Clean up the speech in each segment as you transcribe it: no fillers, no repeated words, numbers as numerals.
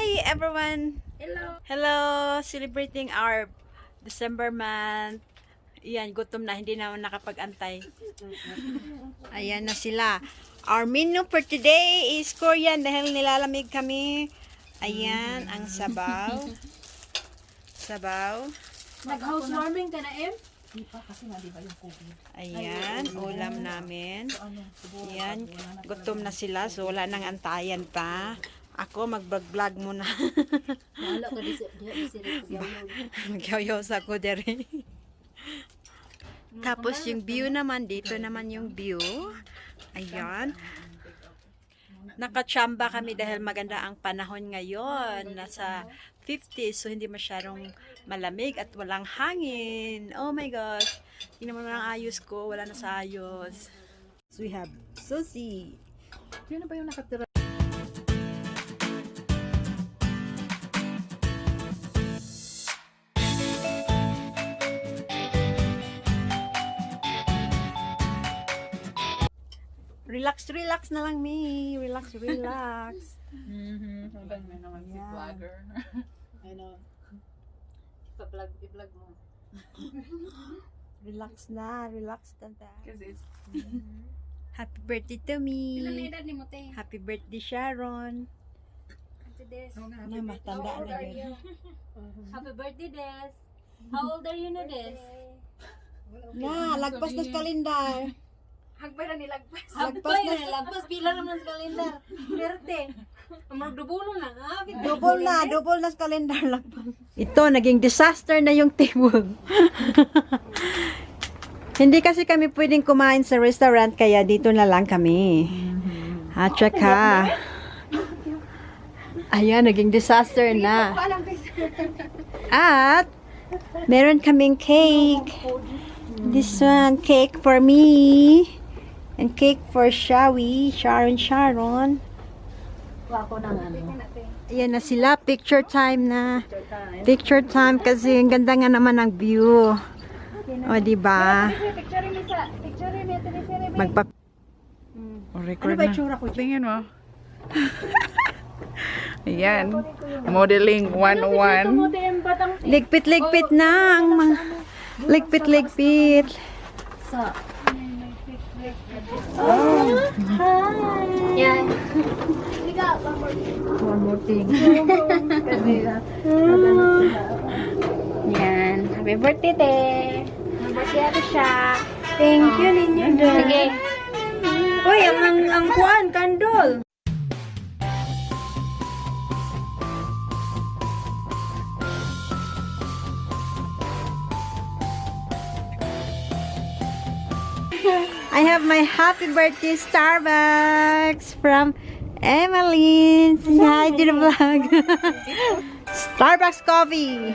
Hi everyone! Hello! Hello! Celebrating our December month. Ayan, gutom na. Hindi naman nakapag-antay. Ayan na sila. Our menu for today is Korean dahil nilalamig kami. Ayan, ang sabaw. Sabaw. Nag-housewarming ka na, Em? Di pa kasi nga di ba yung COVID. Ayan, ulam namin. Ayan, gutom na sila so wala nang antayan pa. Ako mag-vlog muna. Wala ko di sirit ko. Magyaw-yaw ko dere. Tapos yung view naman, dito naman yung view. Ayan. Nakachamba kami dahil maganda ang panahon ngayon. Nasa 50, so hindi masyadong malamig at walang hangin. Oh my gosh. Hindi naman ang ayos ko. Wala na sa ayos. So we have sushi. Yun na ba yung nakatira? Relax, relax na lang, me. Relax, relax. Hanggang may naman si vlogger. I know. I-vlog mo. Relax na, relax tanda. Kasi it's... Happy birthday to me. Ilan na edad ni Mote? Happy birthday, Sharon. Ate Des. Na, matanda na yun. Happy birthday, Des. How old are you na, Des? Na, lagpas na sa kalendar. Hagbay na nilagpas. Lagpas Hagbay na- na nilagpas. Pila naman sa kalendar. Berte. Amang dubulo na. Double na sa kalendar lagpas. Ito, naging disaster na yung table. Hindi kasi kami pwedeng kumain sa restaurant, kaya dito na lang kami. At saka, ayan, naging disaster na. At, meron kaming cake. This one, cake for me. And cake for Sharon. Ako ng ano. Ayan na sila, picture time na. Picture time kasi ang ganda nga naman ng view. O, diba? Magpa... Record ano ba itsura ko? Tingin mo. Ayan. Modeling 101. Ligpit-ligpit na. Ang mga... Ligpit-ligpit. Sa... Yan. One more thing. Kasi Yan. Happy birthday, Te. Happy birthday ako siya. Thank you ninyo, Des. Sige. Uy, ang kuan, kandol. I have my happy birthday Starbucks from Emmeline. Say hi to the vlog. Starbucks coffee.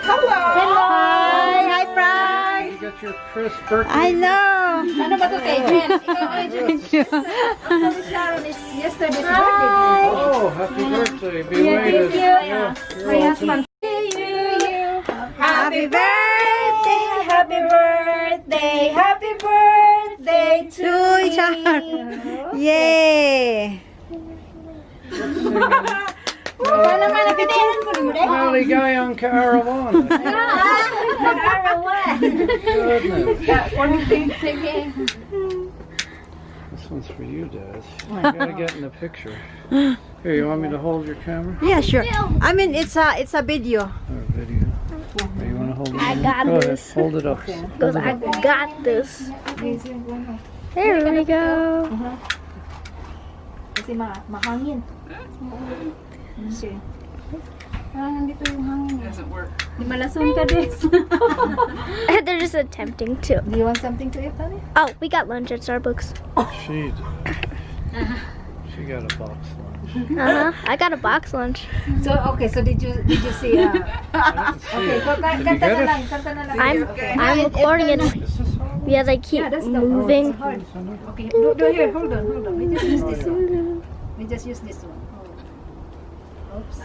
Hello. Hi, hi, Frank. You got your first birthday. I know. Ano ba ito, Te? Jen, ikaw ay Thank you. Sharon is yesterday's birthday. Oh, happy birthday. Belated. Yeah, you're welcome. Happy birthday, happy birthday, happy birthday to you. Yay! Maligayang Caravana. Goodness. This one's for you, Dad. You gotta get in the picture. Here, you want me to hold your camera? Yeah, sure. I mean, it's a video. Or video? Or you wanna hold it? I got Go this. ahead, hold it up. Because I got this. There we go. Kasi mahangin. Okay. Nandito yung hangin. Doesn't work. Di malason ka, Des. They're just attempting to. Do you want something to eat, honey? Oh, we got lunch at Starbucks. She got a box lunch. I got a box lunch. So okay, so did you see I didn't see okay, it. kanta na lang, kanta na lang. I'm recording it. Is this all? Yeah, they keep Yeah, that's moving. hard. Okay, do here, hold on. We just use this one. We just use this one. Oops.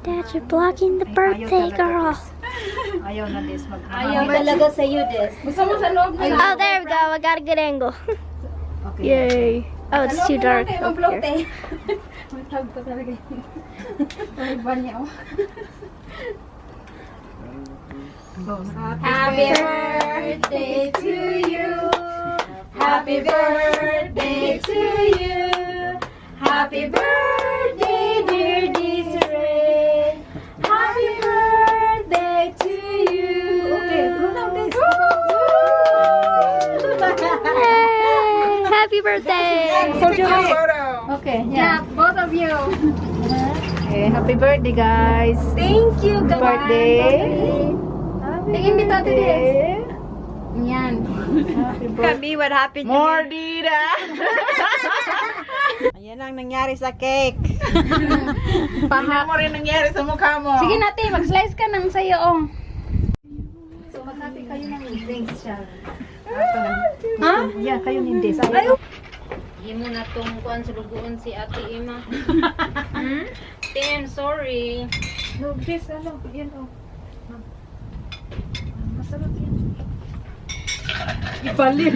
Dad, you're blocking the birthday girl. Ayaw na this. Ayaw talaga sa'yo, Des. Gusto mo sa loob na Oh, there we go. I got a good angle. Okay. Yay. Oh, it's too dark up here. May tag pa talaga yun. May banyaw. Happy birthday to you. Happy birthday to you. Happy birthday, dear Desiree. Happy birthday to you. Okay, blow now this. Happy birthday. Okay, Yeah, both of you. Okay, happy birthday, guys. Thank you, guys. Birthday. Tingin dito, Ate Des. Yan. Kami, what happened? Mordida! Ayan ang nangyari sa cake. Paha mo rin nangyari sa mukha mo. Sige natin, mag-slice ka ng sayo, oh. So, maghabi kayo ng drinks siya. Ha? Yeah, kayo hindi. Sabi Imo na tong kuan sa luguon si Ate Ima. Tim, sorry. no, this, ano, yan, oh. Masarap yan. Ipalim.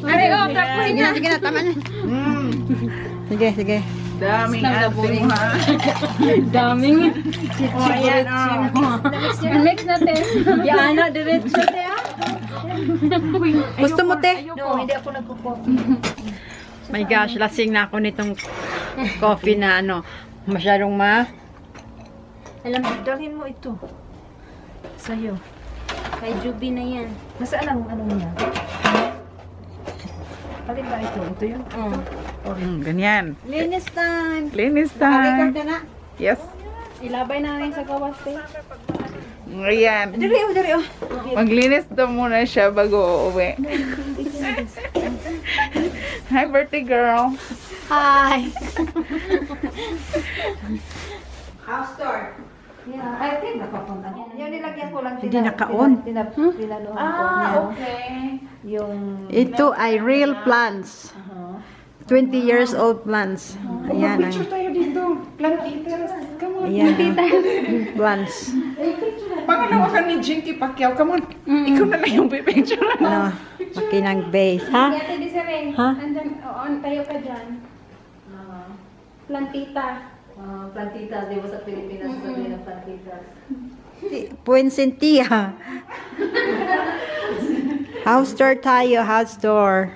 Ari, oh, takbo Sige na, sige na, tama na. Sige, sige. Daming ating ha. Daming. Oh, ayan, oh. Mix natin. Yan na, diretso na. Gusto mo, te? No, hindi ako nagpo-coffee. My gosh, lasing na ako nitong coffee na ano, masyadong Alam mo, dalhin mo ito. Sa'yo. Kay Juby na yan. Nasaan ang ano niya? Alin ba ito? Ito yun? Ganyan. Linis time. Linis Record time. na na. Yes. Ilabay namin sa gawas, te. Ayan. Diri, oh, diri, oh. Maglinis daw muna siya bago uuwi. Hi, birthday girl. Hi. House tour. Yeah, I think nakapunta. Yung nilagyan ko lang. Hindi naka-on. Tinanoon ko. okay. Yung... Ito ay real plants. 20 years old plants. Ayan. Picture tayo dito. Plant eaters. Come on. Ayan. Plants. Pangalawa ka ni Jinky Pacquiao. Come on. Ikaw na lang yung pipicture. Ano, makinang base, ha? Ate Desiree, Ha? andyan, tayo ka dyan. Plantita. plantitas, di ba sa Pilipinas sabihin ng plantitas? Puensentia. House tour tayo, house tour.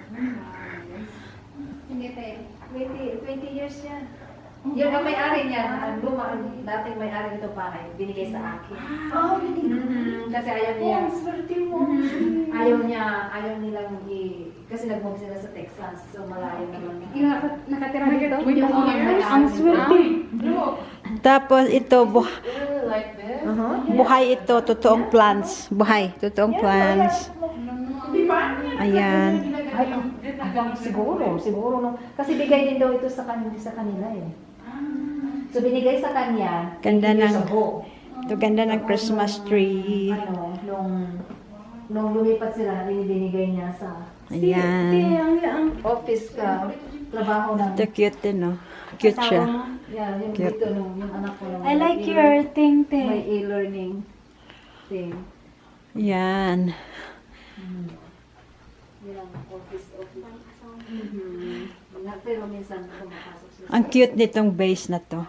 Hindi tayo. 20 years yan. Yung ang may-ari niya, dating may-ari nito bahay, binigay sa akin. Kasi ayaw niya. Ayaw nilang kasi nag-move sila sa Texas, so malayo naman. Yung nakatira dito? Ang swerte. Tapos ito, Like this? buhay ito, totoong plants. Buhay, totoong plants. Ayan. Ay, siguro. No. Kasi bigay din daw ito sa kanila eh. So binigay sa kanya. Ganda ng, years ago. ito ganda ng Christmas tree. Ano, nung lumipat sila, binigay niya sa Ayan. office ka, trabaho ng... Ito cute din, no? Cute siya. Yeah, yung Cute. dito, yung anak ko. I like your thing, May te. e-learning thing. Ayan. Yan ang office. Pero minsan kumapasok sila. Ang cute nitong base na to.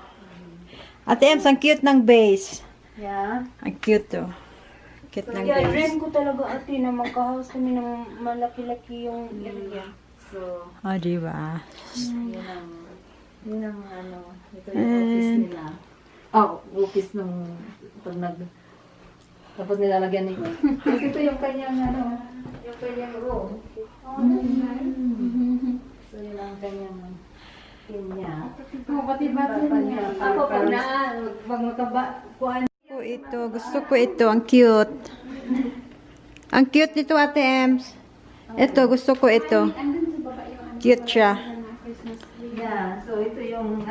Ate Ems, ang cute ng base. Yeah. Ang cute to. Cute ng Yeah, base. dream ko talaga, ate, na magka-house kami ng malaki-laki yung area. So, O, diba? yun ang ano, ito yung office nila. Oh, office nung tapos nilalagyan nito. Kasi ito yung kanyang yung kanyang room. So yun ang kanyang niya. Pati-pati niya. Ako pag Ito, gusto ko ito. Ang cute. Ang cute nito, Ate Ems. Ito, gusto ko ito. Cute siya. Yeah, so ito yung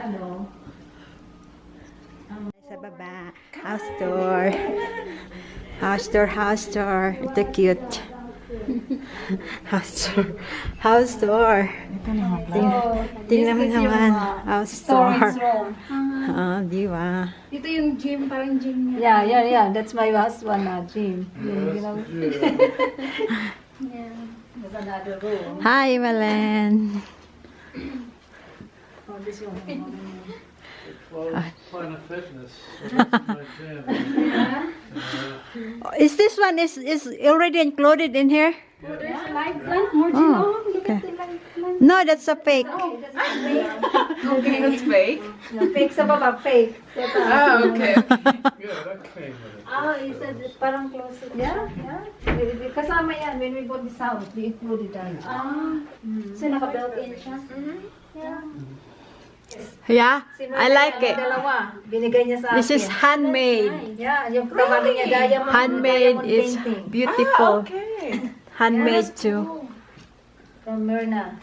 Sa baba. House tour. House tour, house tour. Ito cute. House tour. House tour. Tingnan mo naman. House tour. Ah, di ba? Dito yung gym, parang gym niya. Yeah. That's my husband na gym. Yeah. There's another room. Hi, Malen. Planet Fitness. So that's my gym. Is this one is already included in here? Oh, okay. No, that's a fake. That's fake. Fake sa baba, fake. Ah, okay. Good, that came with it. It says it's parang closet. Yeah, yeah. Kasama yan. When we bought this house, we included that. So naka-built-in siya? Yeah. Yeah, I like it. Dalawa. Binigay niya sa akin. This is handmade. Yeah, yung tawagin niya, diamond. Handmade diamond is painting. beautiful. Okay. Handmade too. From Myrna.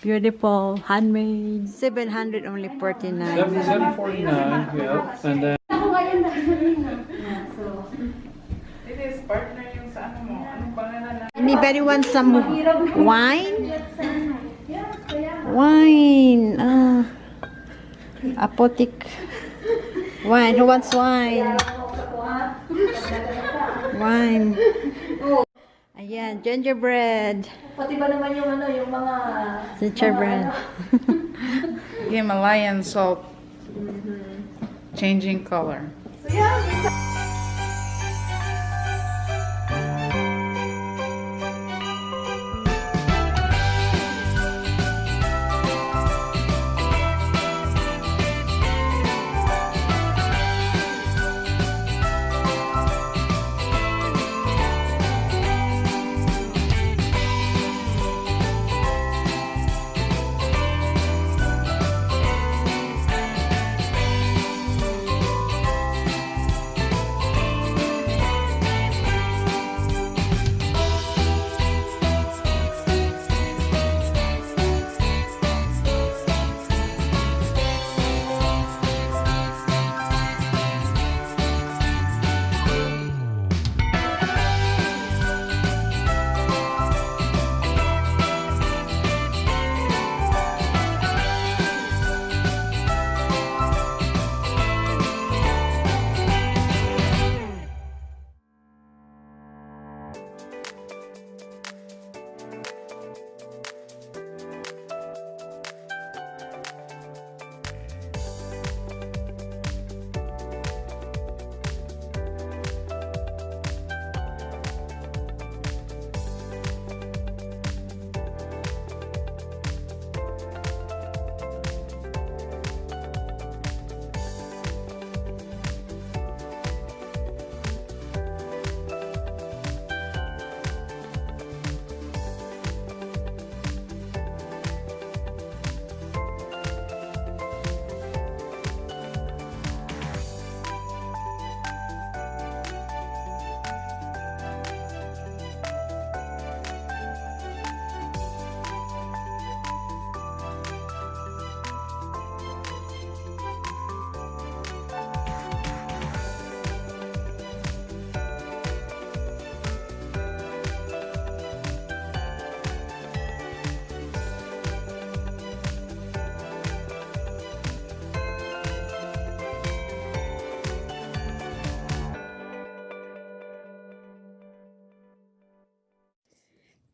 Beautiful. Handmade. 700 only 49. 749, yeah. And then It is partner yung sa ano mo. Anong pangalan na? Anybody want some wine? Wine. Apotic. Wine. Who wants wine? Wine. Ayan, gingerbread. Pati ba naman yung ano, yung mga... Gingerbread. Himalayan salt. Changing color.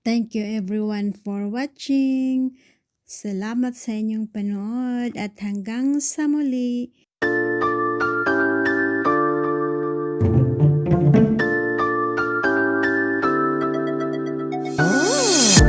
Thank you everyone for watching. Salamat sa inyong panood at hanggang sa muli.